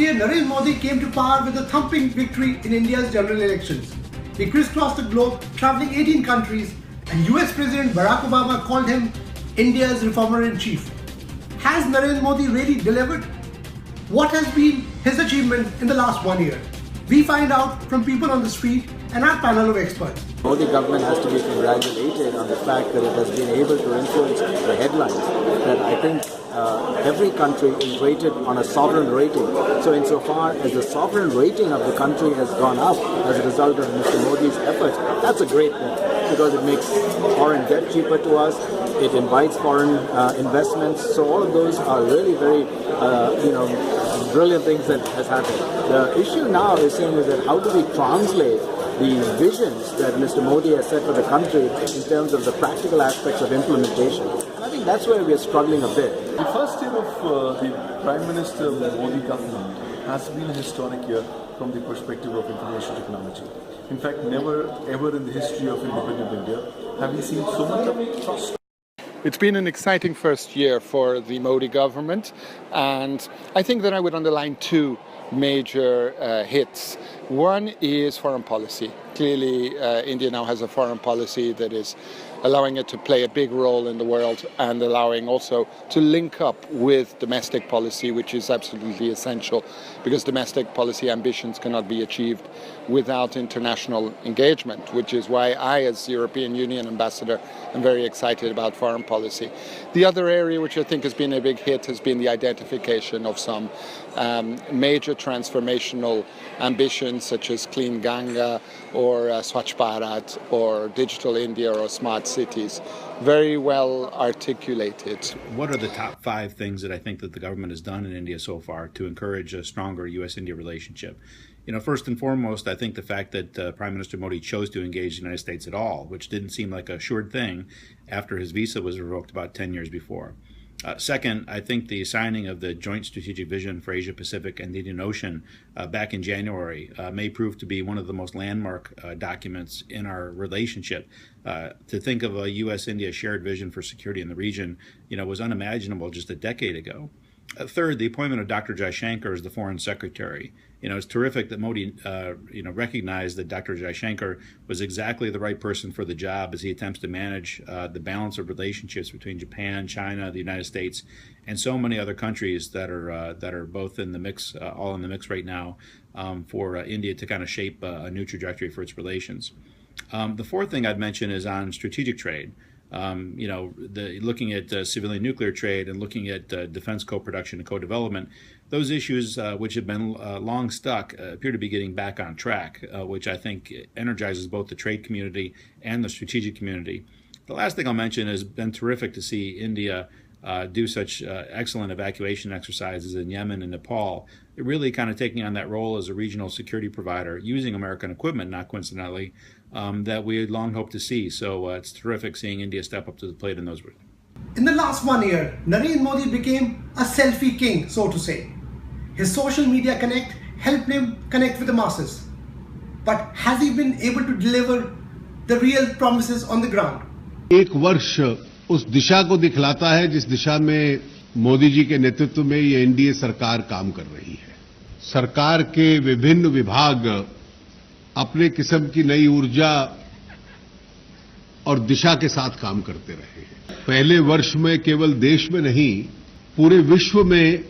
year, Narendra Modi came to power with a thumping victory in India's general elections. He crisscrossed the globe, traveling 18 countries, and US President Barack Obama called him India's reformer-in-chief. Has Narendra Modi really delivered? What has been his achievement in the last 1 year? We find out from people on the street and our panel of experts. Modi government has to be congratulated on the fact that it has been able to influence the headlines. That I think every country is rated on a sovereign rating. So insofar as the sovereign rating of the country has gone up as a result of Mr. Modi's efforts, that's a great thing because it makes foreign debt cheaper to us. It invites foreign investments. So all of those are really very, brilliant things that has happened. The issue now is saying is that how do we translate the visions that Mr. Modi has set for the country in terms of the practical aspects of implementation. And I think that's where we are struggling a bit. The first year of the Prime Minister Modi government has been a historic year from the perspective of information technology. In fact, never ever in the history of independent India have we seen so much of trust. It's been an exciting first year for the Modi government, and I think that I would underline two major hits. One is foreign policy. Clearly, India now has a foreign policy that is allowing it to play a big role in the world and allowing also to link up with domestic policy, which is absolutely essential because domestic policy ambitions cannot be achieved without international engagement, which is why I, as European Union ambassador, am very excited about foreign policy. The other area which I think has been a big hit has been the identification of some major transformational ambitions such as Clean Ganga or Swachh Bharat or Digital India or Smart Cities. Very well articulated. What are the top 5 things that I think that the government has done in India so far to encourage a stronger U.S.-India relationship? First and foremost, I think the fact that Prime Minister Modi chose to engage the United States at all, which didn't seem like a assured thing after his visa was revoked about 10 years before. Second, I think the signing of the Joint Strategic Vision for Asia Pacific and the Indian Ocean back in January may prove to be one of the most landmark documents in our relationship. To think of a U.S.-India shared vision for security in the region, was unimaginable just a decade ago. Third, the appointment of Dr. Jaishankar as the Foreign Secretary. It's terrific that Modi, recognized that Dr. Jaishankar was exactly the right person for the job as he attempts to manage the balance of relationships between Japan, China, the United States, and so many other countries that are both in the mix, all in the mix right now, for India to kind of shape a new trajectory for its relations. The fourth thing I'd mention is on strategic trade. Looking at civilian nuclear trade and looking at defense co-production and co-development, those issues which have been long stuck appear to be getting back on track, which I think energizes both the trade community and the strategic community. The last thing I'll mention has been terrific to see India do such excellent evacuation exercises in Yemen and Nepal. They're really kind of taking on that role as a regional security provider using American equipment, not coincidentally, that we had long hoped to see. So it's terrific seeing India step up to the plate in those ways. In the last 1 year, Narendra Modi became a selfie king, so to say. His social media connect helped him connect with the masses. But has he been able to deliver the real promises on the ground? एक वर्ष उस दिशा को दिखलाता है जिस दिशा में मोदी जी के नेतृत्व में ये एनडीए सरकार काम कर रही है। सरकार के विभिन्न विभाग अपने किस्म की नई ऊर्जा और दिशा के साथ काम करते रहे हैं। पहले वर्ष में केवल देश में नहीं, पूरे विश्व में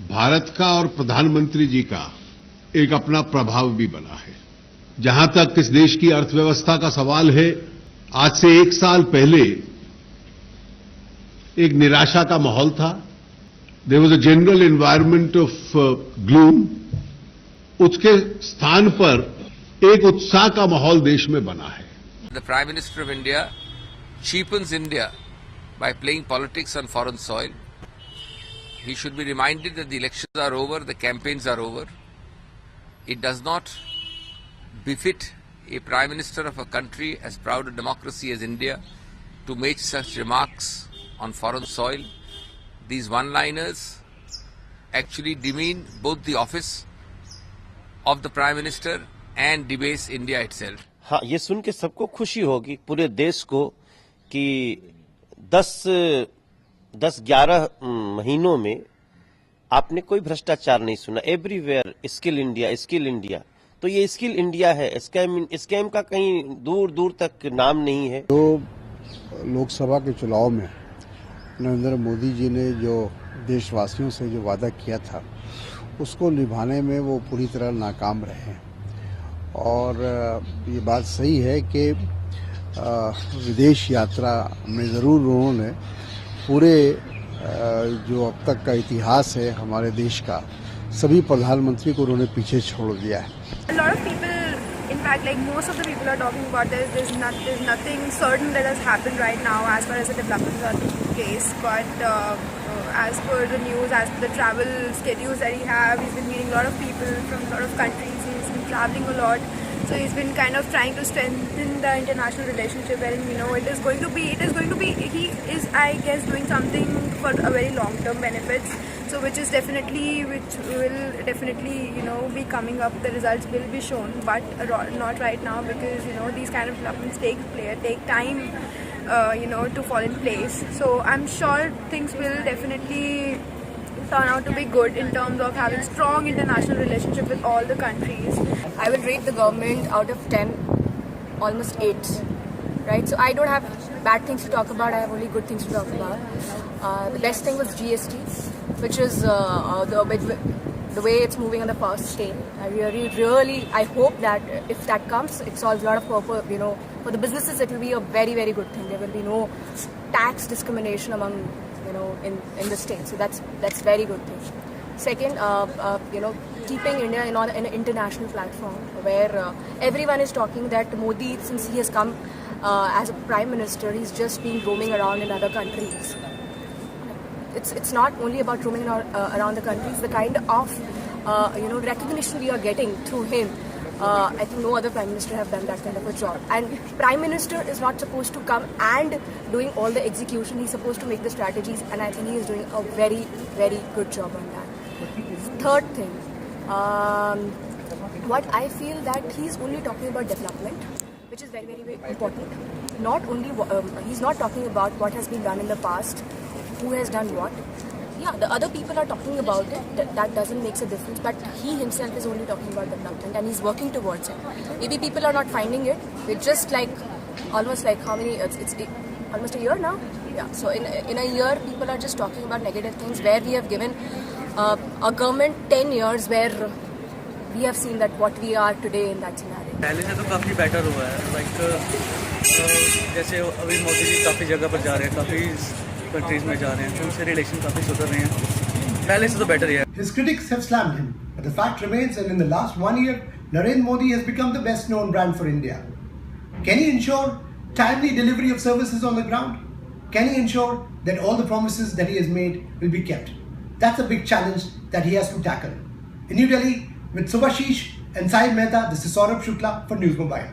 भारत का और प्रधानमंत्री जी का एक अपना प्रभाव भी बना है। जहां तक इस देश की अर्थव्यवस्था का सवाल है, आज से 1 साल पहले एक निराशा का माहौल था। There was a general environment of gloom. उसके स्थान पर एक उत्साह का माहौल देश में बना है। The Prime Minister of India cheapens India by playing politics on foreign soil. He should be reminded that the elections are over, the campaigns are over. It does not befit a Prime Minister of a country as proud a democracy as India to make such remarks on foreign soil. These one-liners actually demean both the office of the Prime Minister and debase India itself. हाँ, ये सुन के सबको खुशी होगी पूरे देश को कि 10-11 महीनों में आपने कोई भ्रष्टाचार नहीं सुना। Everywhere skill India. तो ये स्किल इंडिया है, स्कैम का कहीं दूर दूर तक नाम नहीं है। तो लोकसभा के चुनाव में नरेंद्र मोदी जी ने जो देशवासियों से जो वादा किया था उसको निभाने में वो पूरी तरह नाकाम रहे हैं। और ये बात सही है कि विदेश यात्रा में ज़रूर उन्होंने पूरे जो अब तक का इतिहास है हमारे देश का, सभी प्रधानमंत्री को उन्होंने पीछे छोड़ दिया है। A lot of people, in fact, like most of the people are talking about there's nothing certain that has happened right now as far as the developments are the case. But as per the news, as per the travel schedules that he's been meeting a lot of people from a lot of countries. He's been traveling a lot. So he's been kind of trying to strengthen the international relationship, wherein he is, I guess, doing something for a very long-term benefits. So which will definitely, be coming up. The results will be shown, but not right now because these kind of developments take time, to fall in place. So I'm sure things will definitely turn out to be good in terms of having strong international relationship with all the countries. I will rate the government out of 10, almost 8, right? So I don't have bad things to talk about, I have only good things to talk about. The best thing was GST, which is the way it's moving on the first stage. I really, I hope that if that comes, it solves a lot of purpose, for the businesses it will be a very, very good thing. There will be no tax discrimination among in the state. So that's very good thing. Second, keeping India on an international platform where everyone is talking that Modi, since he has come as a prime minister, he's just been roaming around in other countries. It's not only about roaming around the countries. The kind of recognition we are getting through him. I think no other Prime Minister have done that kind of a job. And Prime Minister is not supposed to come and doing all the execution. He's supposed to make the strategies, and I think he is doing a very, very good job on that. Third thing, what I feel that he's only talking about development, which is very, very, very important. Not only he's not talking about what has been done in the past, who has done what. Yeah, the other people are talking about it, that doesn't make a difference, but he himself is only talking about development and he's working towards it. Maybe people are not finding it, it's just almost like how many, it's almost a year now? Yeah, so in a year people are just talking about negative things where we have given a government 10 years where we have seen that what we are today in that scenario. पहले से तो काफ़ी better हुआ है, जैसे अभी मोदी जी काफ़ी जगह पर जा रहे हैं, काफ़ी कंट्रीज में जा रहे हैं, तो उनसे रिलेशन काफ़ी सुधर रहे हैं, पहले से तो बेटर ही है. His critics have slammed him, but the fact remains that in the last 1 year, Narendra Modi has become the best known brand for India. Can he ensure timely delivery of services on the ground? Can he ensure that all the promises that he has made will be kept? That's a big challenge that he has to tackle. In New Delhi, with Subhashish and Sahib Mehta, this is Saurabh Shukla for News Mobile.